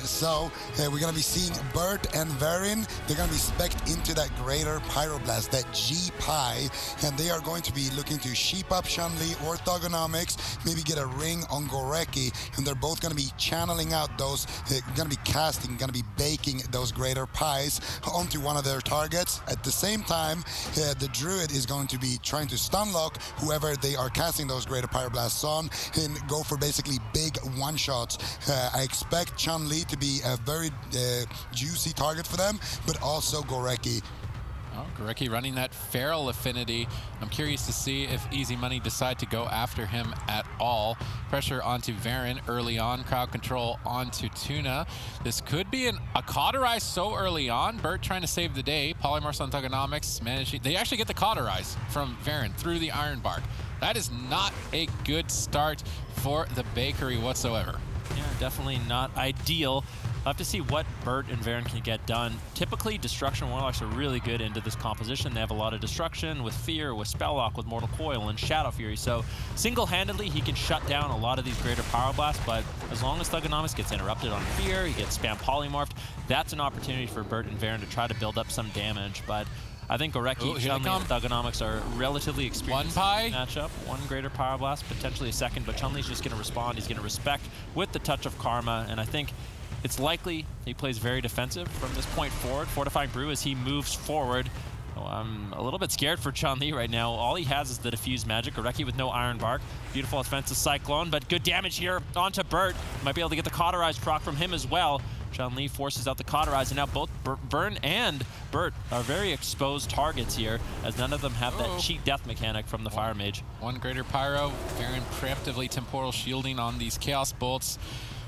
So we're going to be seeing Bert and Verin. They're going to be spec'd into that greater pyroblast, that G-Pi, and they are going to be looking to sheep up Chun-Li or Thugonomics, maybe get a ring on Gorecki, and they're both going to be channeling out those, going to be casting, going to be baking those greater pies onto one of their targets. At the same time, the Druid is going to be trying to stun lock whoever they are casting those greater pyroblasts on and go for basically big one-shots. I expect Chun-Li to be a very juicy target for them, but also Gorecki. Oh, Gorecki running that feral affinity. I'm curious to see if Easy Money decide to go after him at all. Pressure onto Verin early on, crowd control onto Tuna. This could be a cauterize so early on. Bert trying to save the day. Polymorphs on Thugonomics managing. They actually get the cauterize from Verin through the Iron Bark. That is not a good start for the bakery whatsoever. Yeah, definitely not ideal. We'll have to see what Bert and Verin can get done. Typically, Destruction Warlocks are really good into this composition. They have a lot of Destruction with Fear, with Spelllock, with Mortal Coil, and Shadow Fury. So single-handedly, he can shut down a lot of these greater Pyroblasts, but as long as Thugonomics gets interrupted on Fear, he gets spam polymorphed, that's an opportunity for Bert and Verin to try to build up some damage. But I think Gorecki, Chun-Li, and Thugonomics are relatively experienced in this matchup. One greater Pyroblast, potentially a second, but Chun-Li's just going to respond. He's going to respect with the touch of Karma, and I think it's likely he plays very defensive from this point forward. Fortifying Brew as he moves forward. Oh, I'm a little bit scared for Chun-Li right now. All he has is the Diffuse Magic. Gorecki with no Iron Bark. Beautiful offensive Cyclone, but good damage here onto Bert. Might be able to get the Cauterize proc from him as well. Chun-Li forces out the Cauterize, and now both Vern and Bert are very exposed targets here, as none of them have that cheat death mechanic from the Fire Mage. One greater Pyro, Verin preemptively temporal shielding on these Chaos Bolts.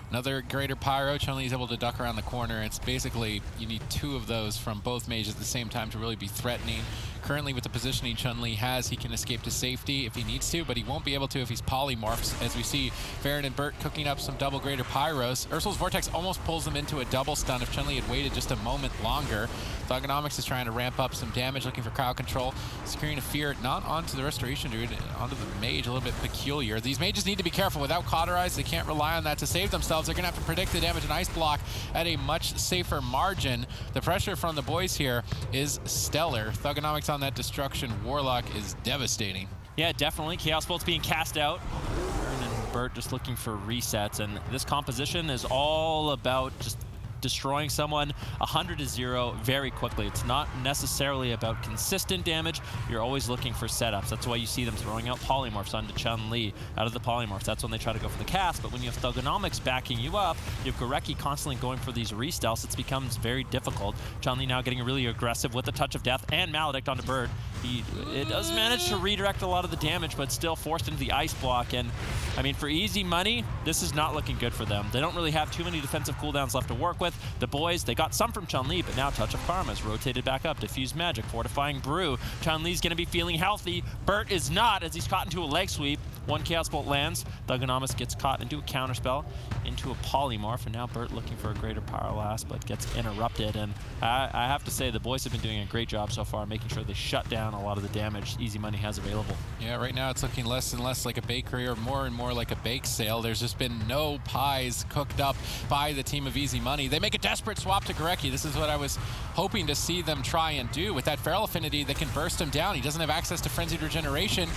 Another greater Pyro, Chun-Li is able to duck around the corner. It's basically, you need two of those from both mages at the same time to really be threatening. Currently with the positioning Chun-Li has, he can escape to safety if he needs to, but he won't be able to if he's polymorphs, as we see Verin and Bert cooking up some double greater Pyros. Ursul's Vortex almost pulls them into a double stun if Chun-Li had waited just a moment longer. Thugonomics is trying to ramp up some damage, looking for crowd control. Securing a Fear, not onto the Restoration Druid, onto the Mage, a little bit peculiar. These mages need to be careful. Without Cauterize, they can't rely on that to save themselves. They're going to have to predict the damage and Ice Block at a much safer margin. The pressure from the boys here is stellar. Thugonomics on that Destruction Warlock is devastating. Yeah, definitely. Chaos Bolt's being cast out. Vern and Bert just looking for resets, and this composition is all about just destroying someone 100-0 very quickly. It's not necessarily about consistent damage. You're always looking for setups. That's why you see them throwing out polymorphs onto Chun-Li out of the polymorphs. That's when they try to go for the cast. But when you have Thugonomics backing you up, you have Gorecki constantly going for these re-stealths. It becomes very difficult. Chun-Li now getting really aggressive with the Touch of Death and Maledict onto Bert. It does manage to redirect a lot of the damage, but still forced into the Ice Block. And I mean, for Easy Money, this is not looking good for them. They don't really have too many defensive cooldowns left to work with. The boys, they got some from Chun-Li, but now Touch of Karma is rotated back up. Diffuse Magic, Fortifying Brew. Chun-Li's going to be feeling healthy. Bert is not, as he's caught into a leg sweep. One Chaos Bolt lands. Thugonomics gets caught into a counterspell, into a polymorph, and now Bert looking for a greater Pyroblast, but gets interrupted. And I have to say, the boys have been doing a great job so far, making sure they shut down a lot of the damage Easy Money has available. Yeah, right now it's looking less and less like a bakery, or more and more like a bake sale. There's just been no pies cooked up by the team of Easy Money. They make a desperate swap to Gorecki. This is what I was hoping to see them try and do with that Feral Affinity that can burst him down. He doesn't have access to Frenzied Regeneration.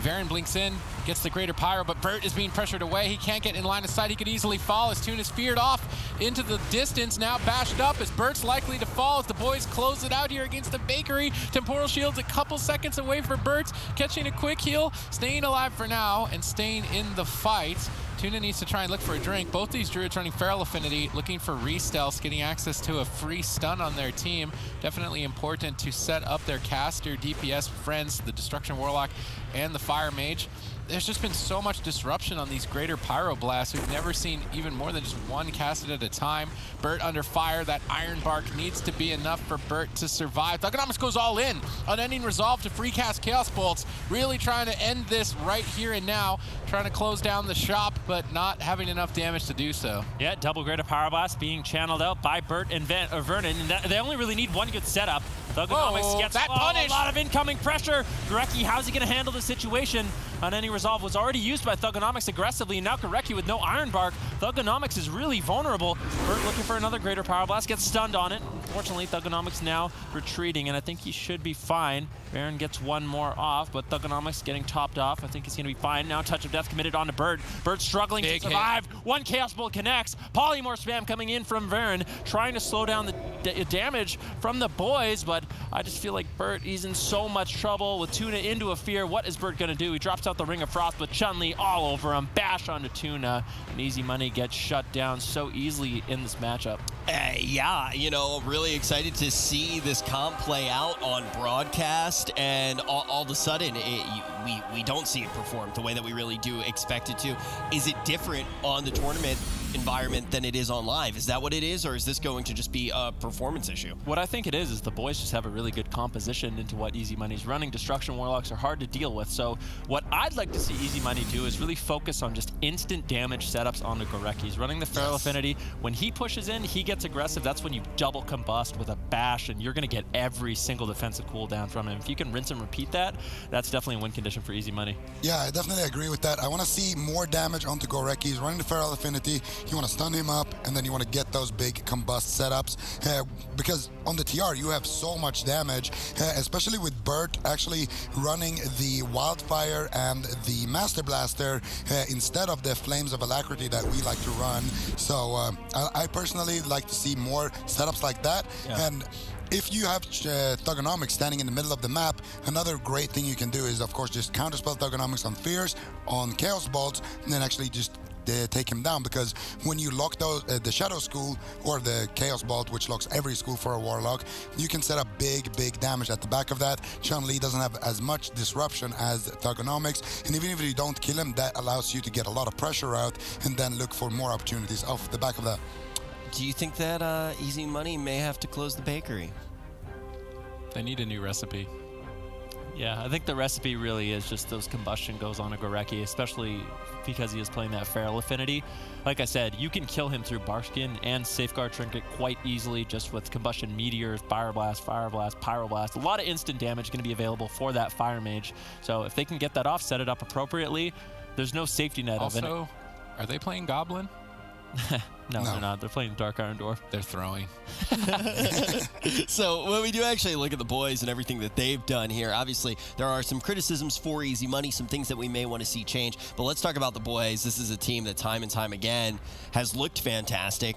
Verin blinks in, gets the greater Pyro, but Bert is being pressured away. He can't get in line of sight. He could easily fall as Toon is feared off into the distance, now bashed up as Bert's likely to fall as the boys close it out here against the bakery. Temporal Shield's a couple seconds away for Bert, catching a quick heal, staying alive for now, and staying in the fight. Tuna needs to try and look for a drink. Both these Druids running Feral Affinity, looking for re-stealths, getting access to a free stun on their team. Definitely important to set up their caster DPS friends, the Destruction Warlock and the Fire Mage. There's just been so much disruption on these greater Pyroblasts. We've never seen even more than just one casted at a time. Bert under fire. That Iron Bark needs to be enough for Bert to survive. Thugonomics goes all in. Unending Resolve to free cast Chaos Bolts. Really trying to end this right here and now. Trying to close down the shop, but not having enough damage to do so. Yeah, double greater Pyroblast being channeled out by Bert and Vernon. And they only really need one good setup. Thugonomics gets that punish. A lot of incoming pressure. Gorecki, how's he going to handle the situation? On any resolve was already used by Thugonomics aggressively, and now Gorecki with no Iron Bark. Thugonomics is really vulnerable. Bert looking for another Greater Power Blast, gets stunned on it. Unfortunately, Thugonomics now retreating, and I think he should be fine. Baron gets one more off, but Thugonomics getting topped off. I think he's going to be fine. Now Touch of Death committed onto Bird. Bird struggling Big to survive. One Chaos Bolt connects. Polymorph spam coming in from Varen, trying to slow down the damage from the boys, but I just feel like Bert, he's in so much trouble with Tuna into a fear. What is Bert going to do? He drops out the Ring of Frost, but Chun-Li all over him. Bash onto Tuna, and Easy Money gets shut down so easily in this matchup. Yeah, you know, really excited to see this comp play out on broadcast, and all of a sudden we don't see it perform the way that we really do expect it to. Is it different on the tournament environment than it is on live? Is that what it is, or is this going to just be a performance issue? What I think it is the boys just have a really good composition into what Easy Money's running. Destruction Warlocks are hard to deal with, so what I'd like to see Easy Money do is really focus on just instant damage setups onto Gorecki. He's running the Feral Affinity. When he pushes in, he gets aggressive. That's when you double combust with a bash, and you're going to get every single defensive cooldown from him. If you can rinse and repeat that, that's definitely a win condition for Easy Money. Yeah, I definitely agree with that. I want to see more damage onto Gorecki. He's running the Feral Affinity. You want to stun him up, and then you want to get those big combust setups, because on the TR you have so much damage, especially with Bert actually running the Wildfire and the Master Blaster instead of the Flames of Alacrity that we like to run. So I personally like to see more setups like that. Yeah. And if you have Thugonomics standing in the middle of the map, another great thing you can do is, of course, just counterspell Thugonomics on Fierce, on Chaos Bolts, and then actually just take him down, because when you lock those, the Shadow School or the Chaos Bolt, which locks every school for a Warlock, you can set up big damage at the back of that. Chun-Li doesn't have as much disruption as Thugonomics, and even if you don't kill him, that allows you to get a lot of pressure out and then look for more opportunities off the back of that. Do you think that Easy Money may have to close the bakery? They need a new recipe. Yeah, I think the recipe really is just those combustion goes on a Gorecki, especially because he is playing that Feral Affinity. Like I said, you can kill him through Barkskin and Safeguard Trinket quite easily just with Combustion Meteors, Fire Blast, Pyroblast. A lot of instant damage going to be available for that Fire Mage. So if they can get that off, set it up appropriately, there's no safety net of it. Also, are they playing Goblin? No, they're not. They're playing Dark Iron Dwarf. They're throwing. So when we do actually look at the boys and everything that they've done here, obviously there are some criticisms for Easy Money, some things that we may want to see change. But let's talk about the boys. This is a team that time and time again has looked fantastic.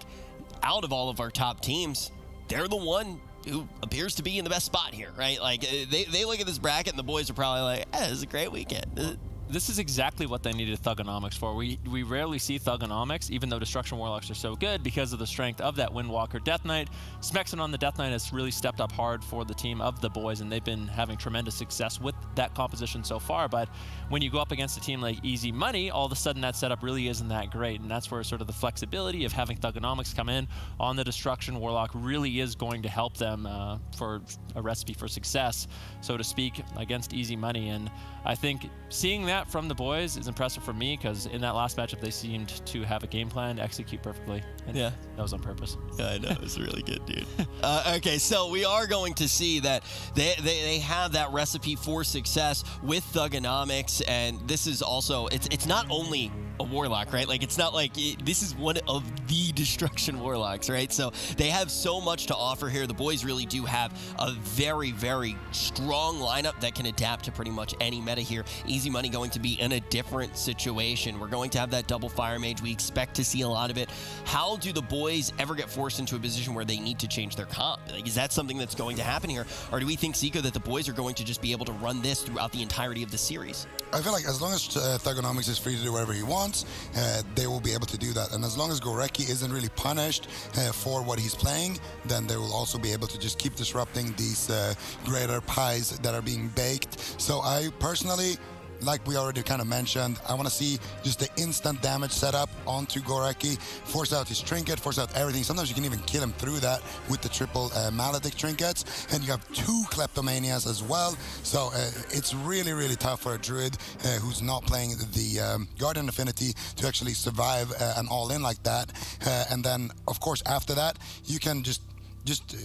Out of all of our top teams, they're the one who appears to be in the best spot here, right? Like they look at this bracket and the boys are probably like, this is a great weekend. This is exactly what they needed Thugonomics for. We rarely see Thugonomics, even though Destruction Warlocks are so good because of the strength of that Windwalker Death Knight. Smexon on the Death Knight has really stepped up hard for the team of the boys, and they've been having tremendous success with that composition so far. But when you go up against a team like Easy Money, all of a sudden that setup really isn't that great, and that's where sort of the flexibility of having Thugonomics come in on the Destruction Warlock really is going to help them for a recipe for success, so to speak, against Easy Money. And I think seeing that from the boys is impressive for me, because in that last matchup they seemed to have a game plan to execute perfectly. And yeah, that was on purpose. Yeah, I know. It was really good, dude. Okay, so we are going to see that they have that recipe for success with Thugonomics, and this is also, it's not only a Warlock, right? Like, it's not like this is one of the Destruction Warlocks, right? So they have so much to offer here. The boys really do have a very, very strong lineup that can adapt to pretty much any meta here. Easy Money going to be in a different situation. We're going to have that double Fire Mage. We expect to see a lot of it. How do the boys ever get forced into a position where they need to change their comp? Like, is that something that's going to happen here? Or do we think, Zico, that the boys are going to just be able to run this throughout the entirety of the series? I feel like as long as Thugonomics is free to do whatever he wants, they will be able to do that. And as long as Gorecki isn't really punished for what he's playing, then they will also be able to just keep disrupting these greater pies that are being baked. So I personally, like we already kind of mentioned, I want to see just the instant damage setup onto Gorecki, force out his trinket, force out everything. Sometimes you can even kill him through that with the triple Maledict trinkets, and you have 2 Kleptomanias as well. So it's really, really tough for a Druid who's not playing the Guardian Affinity to actually survive an all-in like that. And then, of course, after that, you can just just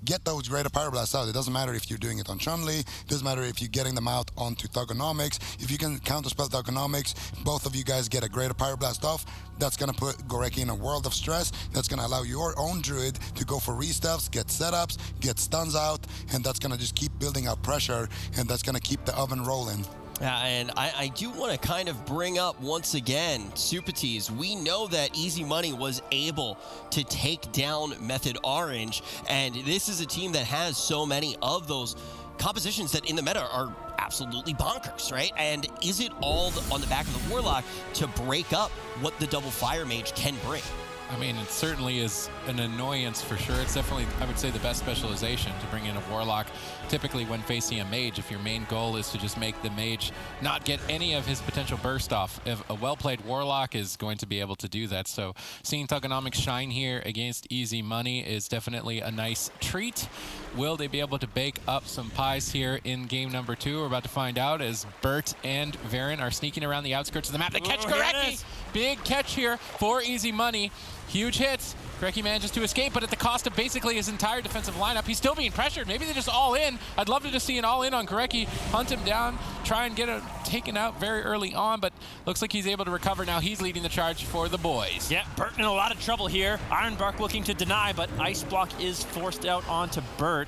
get those greater Pyroblasts out. It doesn't matter if you're doing it on Chun-Li. It doesn't matter if you're getting them out onto Thugonomics. If you can counterspell Thugonomics, both of you guys get a greater Pyroblast off. That's going to put Gorecki in a world of stress. That's going to allow your own Druid to go for restuffs, get setups, get stuns out, and that's going to just keep building up pressure, and that's going to keep the oven rolling. Yeah, and I do want to kind of bring up once again, Supatees. We know that Easy Money was able to take down Method Orange, and this is a team that has so many of those compositions that in the meta are absolutely bonkers, right? And is it all on the back of the Warlock to break up what the double Fire Mage can bring? I mean, it certainly is an annoyance for sure. It's definitely, I would say, the best specialization to bring in a Warlock. Typically, when facing a Mage, if your main goal is to just make the Mage not get any of his potential burst off, if a well-played Warlock is going to be able to do that. So seeing Thugonomics shine here against Easy Money is definitely a nice treat. Will they be able to bake up some pies here in game number 2? We're about to find out as Bert and Varen are sneaking around the outskirts of the map. They catch Gorecki! Big catch here for Easy Money. Huge hits. Gorecki manages to escape, but at the cost of basically his entire defensive lineup. He's still being pressured. Maybe they're just all in. I'd love to just see an all in on Gorecki, hunt him down, try and get him taken out very early on, but looks like he's able to recover now. He's leading the charge for the boys. Yeah, Bert in a lot of trouble here. Ironbark looking to deny, but Ice Block is forced out onto Bert.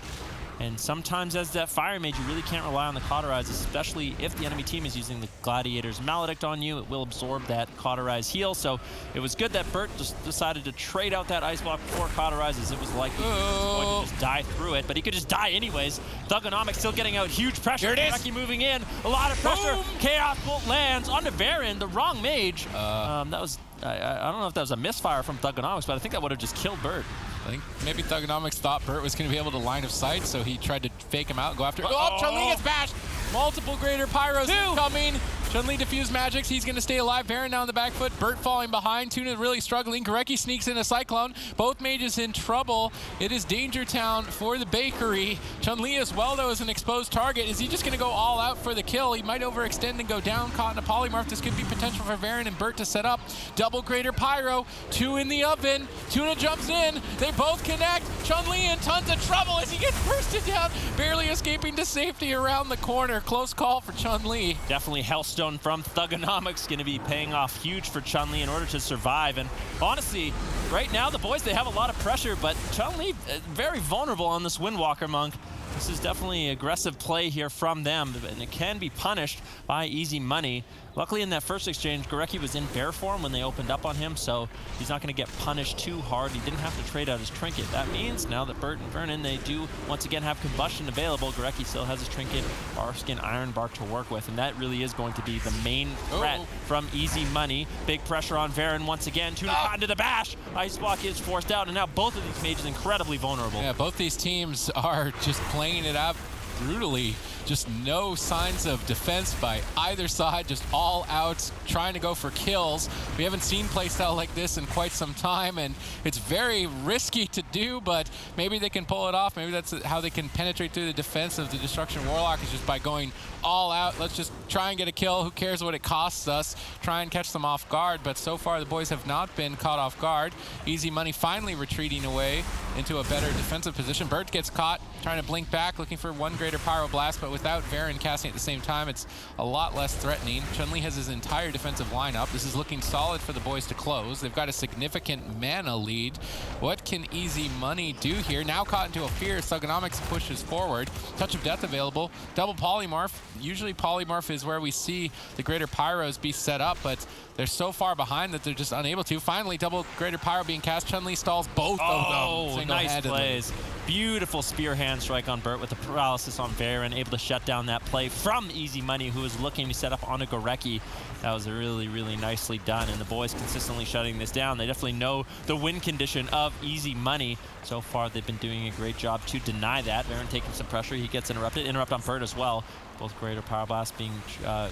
And sometimes as that Fire Mage, you really can't rely on the Cauterize, especially if the enemy team is using the Gladiator's Maledict on you. It will absorb that Cauterize heal. So it was good that Bert just decided to trade out that Ice Block before Cauterize, as it was likely he was going to just die through it. But he could just die anyways. Thugonomics still getting out huge pressure. Here it is. Gorecki moving in. A lot of pressure. Boom. Chaos Bolt lands onto Varen, the wrong Mage. That was, I don't know if that was a misfire from Thugonomics, but I think that would have just killed Bert. I think maybe Thugonomics thought Bert was going to be able to line of sight, so he tried to fake him out and go after. Oh, Chun-Li gets bashed! Multiple greater pyros coming. Chun-Li diffuse magics. He's going to stay alive. Varen down the back foot. Bert falling behind. Tuna really struggling. Gorecki sneaks in a Cyclone. Both mages in trouble. It is Danger Town for the bakery. Chun-Li as well, though, is an exposed target. Is he just going to go all out for the kill? He might overextend and go down, caught in a polymorph. This could be potential for Varen and Bert to set up. Double greater pyro. 2 in the oven. Tuna jumps in. They both connect. Chun-Li in tons of trouble as he gets bursted down, barely escaping to safety around the corner. Close call for Chun-Li. Definitely Hellstone from Thugonomics going to be paying off huge for Chun-Li in order to survive. And honestly, right now the boys, they have a lot of pressure, but Chun-Li very vulnerable on this Windwalker Monk. This is definitely aggressive play here from them, and it can be punished by Easy Money. Luckily in that first exchange, Gorecki was in bear form when they opened up on him, so he's not going to get punished too hard. He didn't have to trade out his trinket. That means now that Bert and Vernon, they do once again have combustion available, Gorecki still has his trinket, Arskin, Ironbark to work with, and that really is going to be the main threat from Easy Money. Big pressure on Varen once again. Tuna caught into the bash. Ice Block is forced out, and now both of these mages incredibly vulnerable. Yeah, both these teams are just playing it up brutally. Just no signs of defense by either side, just all out, trying to go for kills. We haven't seen playstyle like this in quite some time, and it's very risky to do, but maybe they can pull it off. Maybe that's how they can penetrate through the defense of the Destruction Warlock, is just by going all out. Let's just try and get a kill. Who cares what it costs us? Try and catch them off guard, but so far the boys have not been caught off guard. Easy Money finally retreating away into a better defensive position. Bert gets caught, trying to blink back, looking for one greater Pyroblast, but without Varen casting at the same time, it's a lot less threatening. Chun-Li has his entire defensive lineup. This is looking solid for the boys to close. They've got a significant mana lead. What can Easy Money do here? Now caught into a fear, Thugonomics pushes forward. Touch of Death available. Double Polymorph. Usually Polymorph is where we see the greater Pyros be set up, but they're so far behind that they're just unable to. Finally, double greater Pyro being cast. Chun-Li stalls both of them. Nice plays. Beautiful spear hand strike on Bert with the paralysis on Varen, able to shut down that play from Easy Money, who was looking to set up onto Gorecki. That was really, really nicely done, and the boys consistently shutting this down. They definitely know the win condition of Easy Money. So far, they've been doing a great job to deny that. Varen taking some pressure. He gets interrupted. Interrupt on Bert as well. Both greater Power Blast being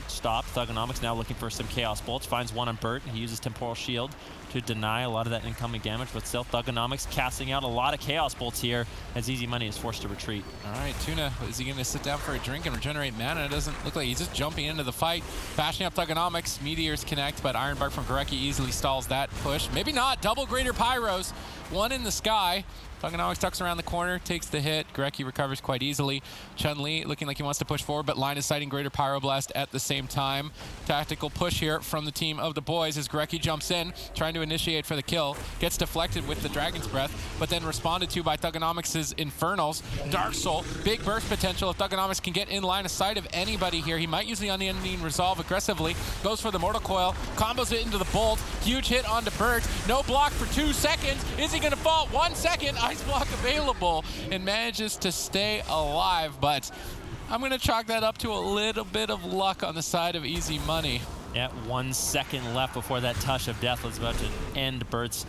stopped. Thugonomics now looking for some Chaos Bolts. Finds one on Bert. He uses Temporal Shield to deny a lot of that incoming damage, but still Thugonomics casting out a lot of Chaos Bolts here as Easy Money is forced to retreat. All right, Tuna, is he going to sit down for a drink and regenerate mana? It doesn't look like he's just jumping into the fight, bashing up Thugonomics. Meteors connect, but Ironbark from Gorecki easily stalls that push. Maybe not. Double greater Pyros. One in the sky. Thugonomics tucks around the corner, takes the hit. Gorecki recovers quite easily. Chun-Li looking like he wants to push forward, but line is sighting Greater Pyroblast at the same time. Tactical push here from the team of the boys as Gorecki jumps in, trying to initiate for the kill. Gets deflected with the Dragon's Breath, but then responded to by Thugonomics' Infernals. Dark Soul, big burst potential if Thugonomics can get in line of sight of anybody here. He might use the Unending Resolve aggressively. Goes for the Mortal Coil, combos it into the Bolt. Huge hit onto Bert. No block for 2 seconds. Is he going to fall? 1 second. Ice block available and manages to stay alive, but I'm going to chalk that up to a little bit of luck on the side of Easy Money. Yeah, 1 second left before that touch of death was about to end Bert's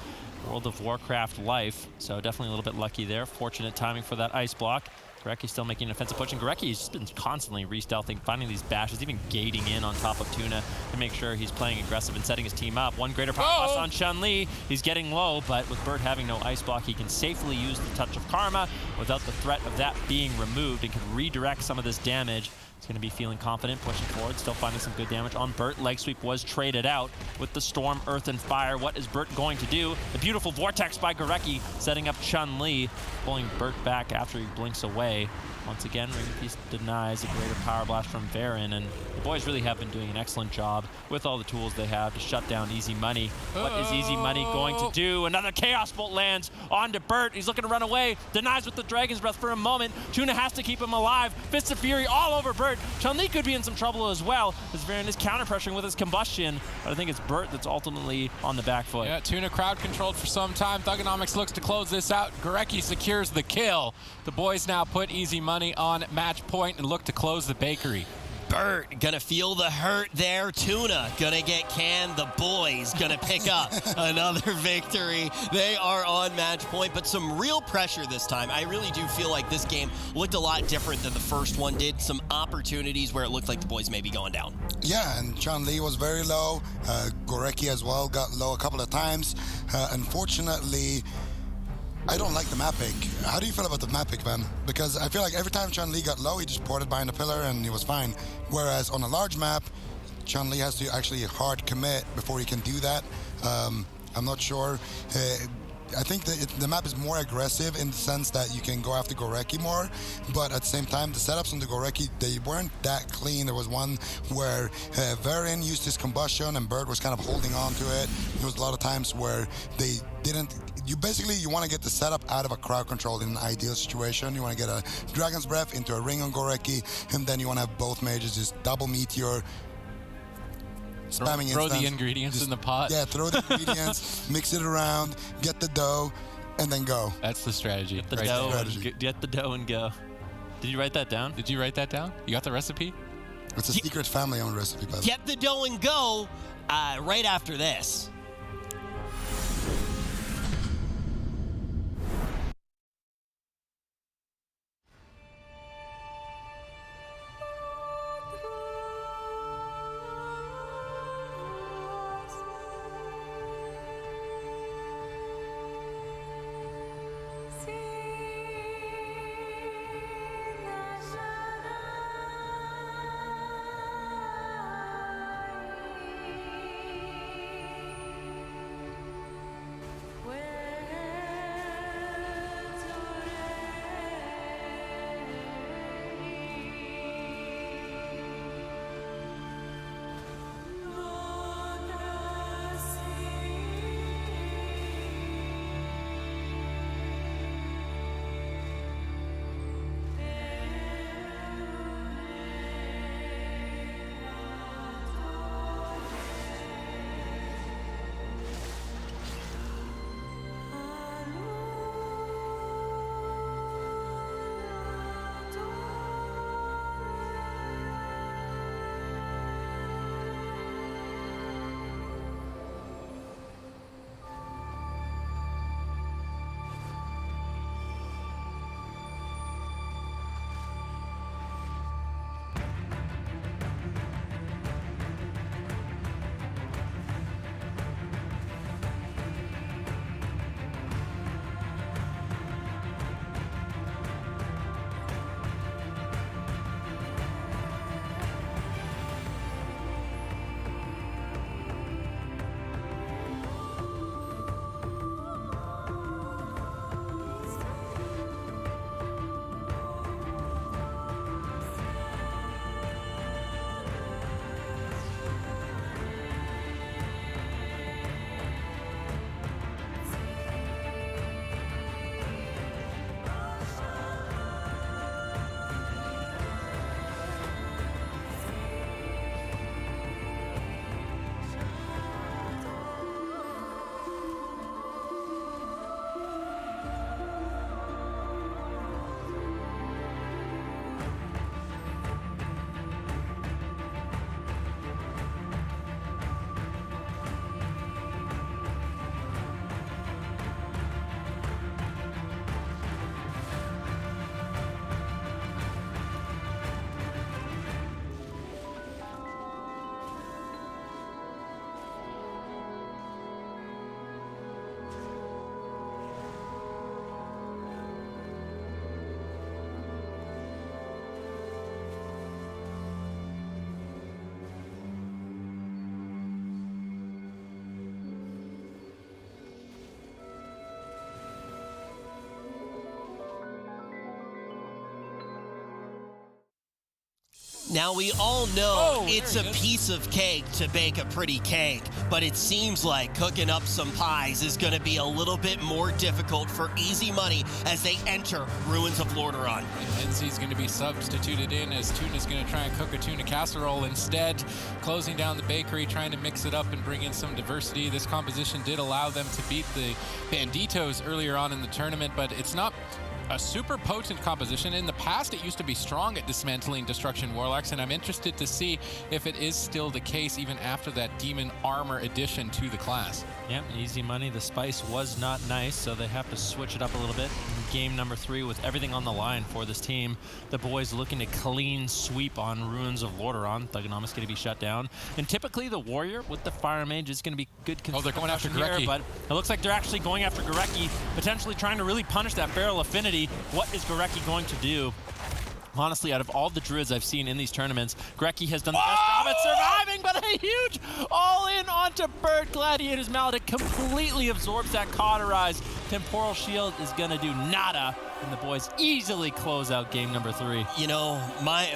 World of Warcraft life. So definitely a little bit lucky there. Fortunate timing for that ice block. Gorecki still making an offensive push, and Gorecki's just been constantly re-stealthing, finding these bashes, even gating in on top of Tuna to make sure he's playing aggressive and setting his team up. One Greater Pyroblast on Chun-Li. He's getting low, but with Bert having no ice block, he can safely use the Touch of Karma without the threat of that being removed and can redirect some of this damage. He's going to be feeling confident, pushing forward, still finding some good damage on Bert. Leg sweep was traded out with the Storm, Earth, and Fire. What is Bert going to do? The beautiful Vortex by Gorecki, setting up Chun-Li, pulling Bert back after he blinks away. Once again, Ring Piece denies a Greater Power Blast from Varen, and the boys really have been doing an excellent job with all the tools they have to shut down Easy Money. What is Easy Money going to do? Another Chaos Bolt lands onto Bert. He's looking to run away, denies with the Dragon's Breath for a moment. Tuna has to keep him alive. Fists of Fury all over Bert. Chun-Li could be in some trouble as well, as Varen is counter-pressuring with his combustion, but I think it's Bert that's ultimately on the back foot. Yeah, Tuna crowd controlled for some time. Thugonomics looks to close this out. Gorecki secures the kill. The boys now put Easy Money on match point and look to close the bakery. Bert gonna feel the hurt there. Tuna gonna get canned. The boys gonna pick up another victory. They are on match point, but some real pressure this time. I really do feel like this game looked a lot different than the first one did. Some opportunities where it looked like the boys may be going down. Yeah, and Chun-Li was very low. Gorecki as well got low a couple of times. Unfortunately, I don't like the map pick. How do you feel about the map pick, Ben? Because I feel like every time Chun-Li got low, he just ported behind the pillar and he was fine. Whereas on a large map, Chun-Li has to actually hard commit before he can do that. I'm not sure. I think the map is more aggressive in the sense that you can go after Gorecki more, but at the same time, the setups on the Gorecki, they weren't that clean. There was one where Varen used his combustion and Bert was kind of holding on to it. There was a lot of times where they didn't. You want to get the setup out of a crowd control in an ideal situation. You want to get a Dragon's Breath into a ring on Gorecki, and then you want to have both mages just double meteor. Spamming throw instance, the ingredients in the pot. Yeah, throw the ingredients, mix it around, get the dough, and then go. That's the strategy. Get the right dough there. get the dough and go. Did you write that down? Did you write that down? You got the recipe? It's a secret family-owned recipe, by the way. Get the dough and go right after this. Now, we all know Oh, it's there a he is. piece of cake to bake a pretty cake, but it seems like cooking up some pies is going to be a little bit more difficult for Easy Money as they enter Ruins of Lordaeron. NC's going to be substituted in as Tuna's going to try and cook a tuna casserole instead, closing down the bakery, trying to mix it up and bring in some diversity. This composition did allow them to beat the Banditos earlier on in the tournament, but it's not a super potent composition. In the past, it used to be strong at dismantling Destruction Warlocks, and I'm interested to see if it is still the case even after that Demon Armor addition to the class. Yeah, Easy Money. The spice was not nice, so they have to switch it up a little bit. Game number 3 with everything on the line for this team. The boys looking to clean sweep on Ruins of Lordaeron. Thugonomics going to be shut down. And typically the Warrior with the Fire Mage is going to be good. Oh, they're going after here, Gorecki. but it looks like they're actually going after Gorecki, potentially trying to really punish that Feral Affinity. What is Gorecki going to do? Honestly, out of all the Druids I've seen in these tournaments, Gorecki has done the best job at surviving, but a huge all-in onto Burt. Gladiator's Maledict completely absorbs that Cauterize. Temporal Shield is going to do nada, and the boys easily close out game number 3. You know, my